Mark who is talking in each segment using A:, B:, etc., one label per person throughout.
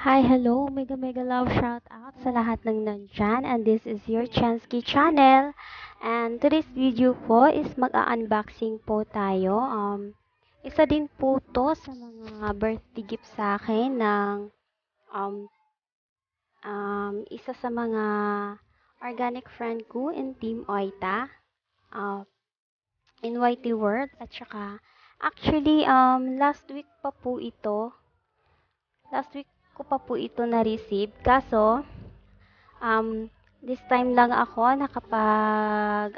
A: Hi, hello, mega mega love shout out sa lahat ng nandyan, and this is your Chansky channel. And today's video po is mag-unboxing po tayo. Isa din po to sa mga birthday gift sa akin ng um, isa sa mga organic friend ko in Team Oita, uh, in YT World, at saka actually last week ko pa po ito na-receive, kaso this time lang ako nakapag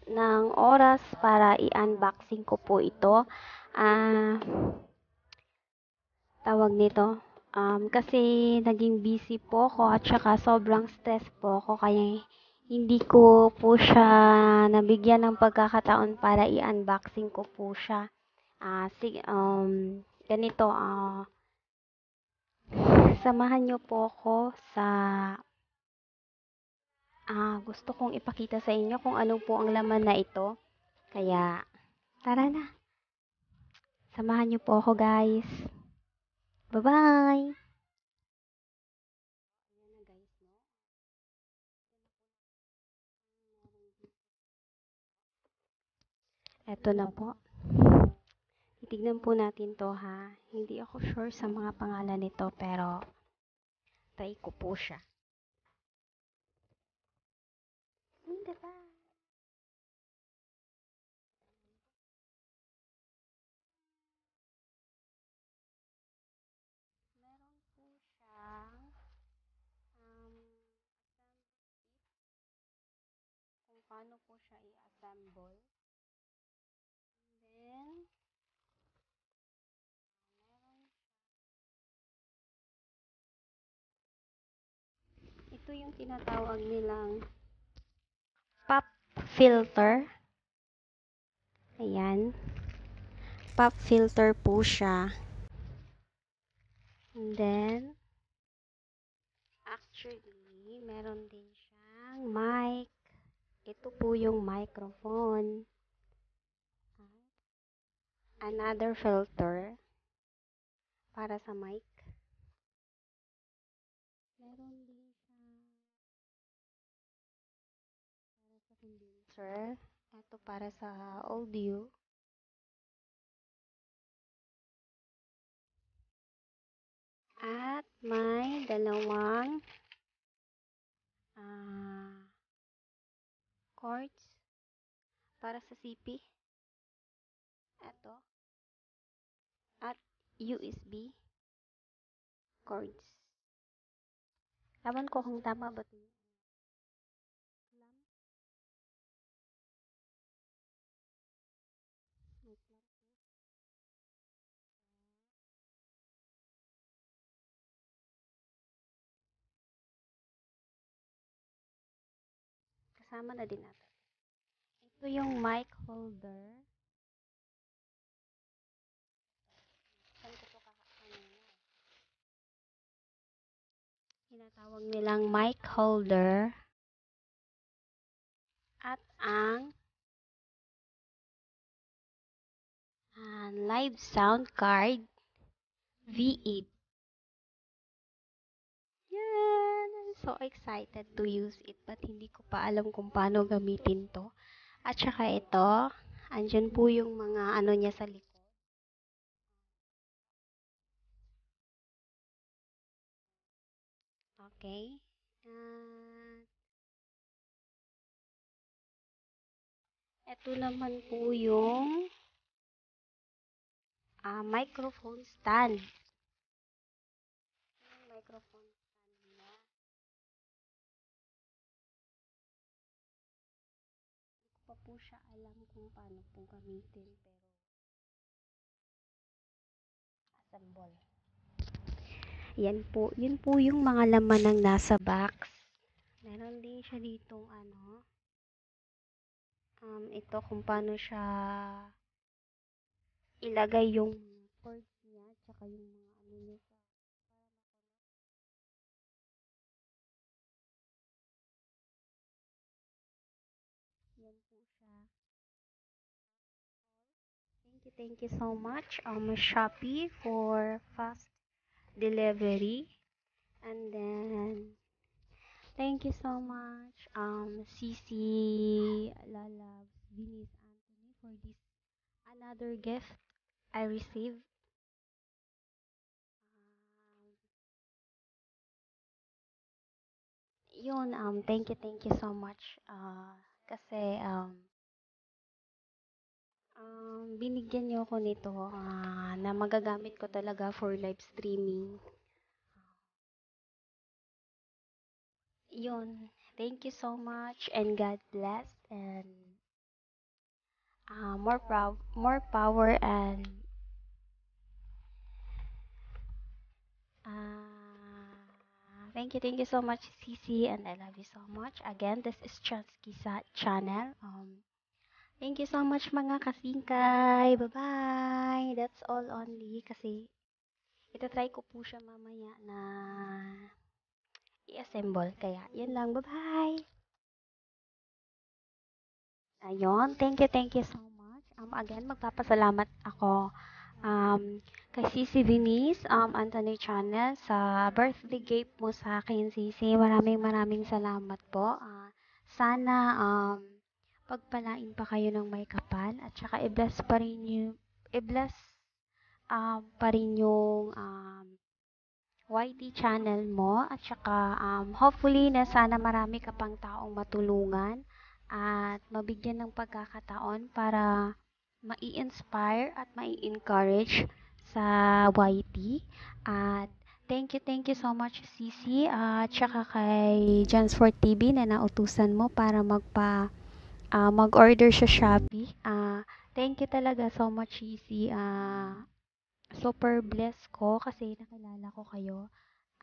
A: ng oras para i-unboxing ko po ito. Ah, tawag nito. Kasi naging busy po ako at saka sobrang stress po ako kaya hindi ko po siya nabigyan ng pagkakataon para i-unboxing ko po siya. Ganito, samahan niyo po ako sa gusto kong ipakita sa inyo kung ano po ang laman na ito. Kaya, tara na. Samahan niyo po ako, guys. Bye-bye! Eto na po. Titignan po natin to, ha. Hindi ako sure sa mga pangalan nito, pero try ko po siya. Hindi ba? Meron po siyang kung paano po siya i-assemble. Then, ito yung tinatawag nilang pop filter. Ayan. Pop filter po siya. And then, actually, meron din siyang mic. Ito po yung microphone. Another filter para sa mic. Meron din siyang para sa condenser. Ito para sa audio. At may dalawang cords para sa CP. Ito. At USB cords. Ewan ko kung tama ba ito. Kasama na din natin. Ito yung mic holder. Saan ko po kakakainin? Tinatawag nilang mic holder. At ang live sound card V8. Yan! I'm so excited to use it but hindi ko pa alam kung paano gamitin to. At saka ito, andyan po yung mga ano niya sa likod. Okay. Ito naman po yung microphone stand. Yung microphone stand niya. Hindi ko pa po siya alam kung paano po gamitin pero assemble. Yan po, yun po yung mga laman ng nasa box. Meron din siya ditong ito kung paano siya ilagay yung cords niya, tsaka yung mga ano niya sa yan po siya. Thank you so much, Shopee for fast delivery. And then, thank you so much, CC, Lala, Venus, Anthony, for this another gift I received. Yun, thank you so much. Kasi, binigyan niyo ako nito, na magagamit ko talaga for live streaming. Yun, thank you so much and God bless and more power and thank you so much, CC, and I love you so much. Again, this is Chansky sa channel. Thank you so much mga kasingkay. Bye-bye. That's all only kasi itatry ko po siya mamaya na i-assemble. Kaya, yun lang. Bye-bye. Ayun. Thank you so much. Again, magpapasalamat ako kay Sisi Venice, Anthony Channel, sa birthday gift mo sa akin, Sisi. Maraming salamat po. Sana pagpalain pa kayo ng may kapal at saka i-bless pa rin yung YT channel mo at saka hopefully na sana marami ka pang taong matulungan at mabigyan ng pagkakataon para mai-inspire at mai-encourage sa YT. At thank you so much, Sisi, at saka kay Jansford TV na nautusan mo para mag-order sa Shopee. Thank you talaga so much, Sisi. Super blessed ko kasi nakilala ko kayo.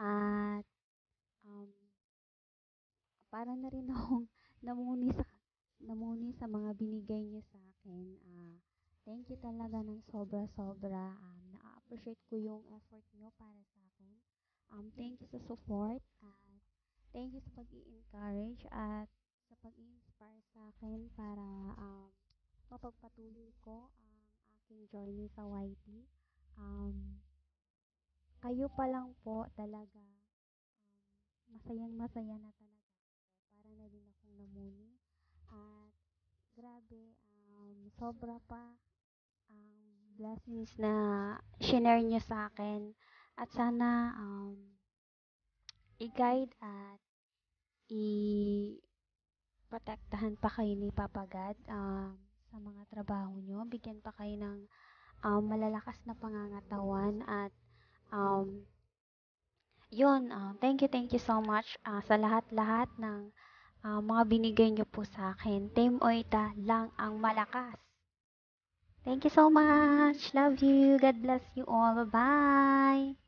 A: At um, para na rin akong namuni sa namuni sa mga binigay niyo sa akin. Thank you talaga ng sobra-sobra. Na-appreciate ko yung effort niyo para sa akin. Thank you sa support at thank you sa pag-i-encourage at sa pag-i-inspire sa akin para mapagpatuloy ko ang aking journey sa YT. Kayo pa lang po talaga masayang-masaya na talaga ako. Para na din akong namuni. At grabe, sobra pa ang blessings na shinare niyo sa akin. At sana i-guide at i-protektahan pa kayo ni Papa God sa mga trabaho niyo. Bigyan pa kayo ng malalakas na pangangatawan at um, yun, thank you so much sa lahat-lahat ng mga binigay niyo po sa akin. Team Oita lang ang malakas. Thank you so much. Love you. God bless you all. Bye.